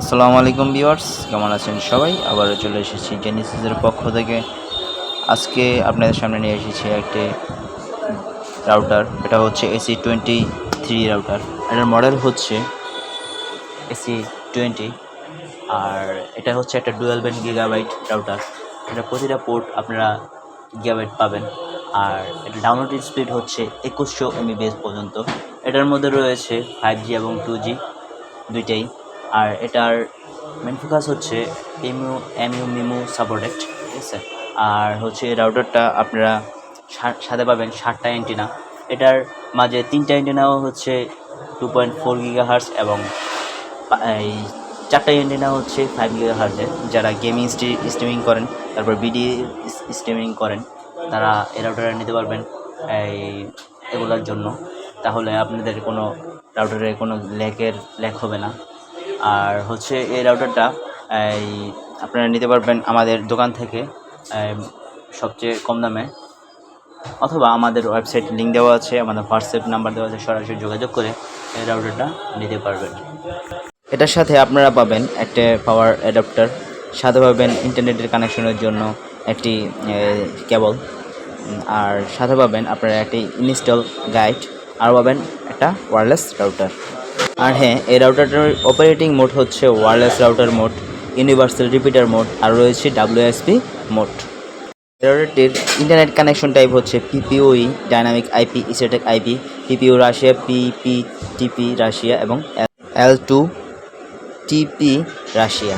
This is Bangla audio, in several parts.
আসসালামু আলাইকুম ভিউয়ার্স, কেমন আছেন সবাই? আবারও চলে এসেছি জেনিসিসের পক্ষ থেকে। আজকে আপনাদের সামনে নিয়ে এসেছি একটি রাউটার। এটা হচ্ছে AC23 রাউটার। এটার মডেল হচ্ছে AC20। আর এটা হচ্ছে একটা ডুয়াল ব্যান্ড গিগাবাইট রাউটার। এটা প্রতিটা পোর্ট আপনারা গিগাবাইট পাবেন। আর এটা ডাউনলোড স্পিড হচ্ছে 2100 MB পর্যন্ত। এটার মধ্যে রয়েছে 5G এবং 2G দুইটাই। আর এটার মেন ফোকাস হচ্ছে এমইউ সাপোর্টেড, ঠিক আছে। আর হচ্ছে এই রাউটারটা আপনারা সাথে পাবেন 7টা অ্যান্টেনা। এটার মাঝে 3টা অ্যান্টেনাও হচ্ছে 2.4 GHz এবং এই 4টা অ্যান্টেনা হচ্ছে 5 GHz। যারা গেমিং স্ট্রিমিং করেন, তারপর ভিডিও স্ট্রিমিং করেন, তারা এই রাউটারটা নিতে পারবেন এগুলোর জন্য। তাহলে আপনাদের কোনো রাউটারে কোনো ল্যাগ হবে না। আর হচ্ছে এই রাউটারটা আপনারা নিতে পারবেন আমাদের দোকান থেকে সবচেয়ে কম দামে, অথবা আমাদের ওয়েবসাইট লিঙ্ক দেওয়া আছে, আমাদের হোয়াটসঅ্যাপ নাম্বার দেওয়া আছে, সরাসরি যোগাযোগ করে এই রাউটারটা নিতে পারবেন। এটার সাথে আপনারা পাবেন একটা পাওয়ার অ্যাডাপ্টার, সাথে পাবেন ইন্টারনেটের কানেকশনের জন্য একটি কেবল, আর সাথে পাবেন আপনারা একটি ইনস্টল গাইড, আর পাবেন একটা ওয়্যারলেস রাউটার। আর হ্যাঁ, এই রাউটারটার অপারেটিং মোড হচ্ছে wireless router mode, universal repeater mode, আর রয়েছে WSP মোড। রাউটারটির ইন্টারনেট কানেকশন টাইপ হচ্ছে PPOE, dynamic IP, static IP, PPO Russia, PPTP Russia এবং L2TP রাশিয়া।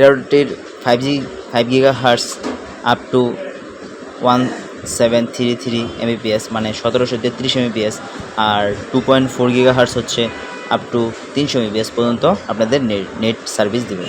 রাউটারটির 5 GHz আপ টু 1733 Mbps, মানে 1733 Mbps। আর 2.4 GHz হচ্ছে আপ টু 300 Mbps পর্যন্ত আপনাদের নেট সার্ভিস দেবে।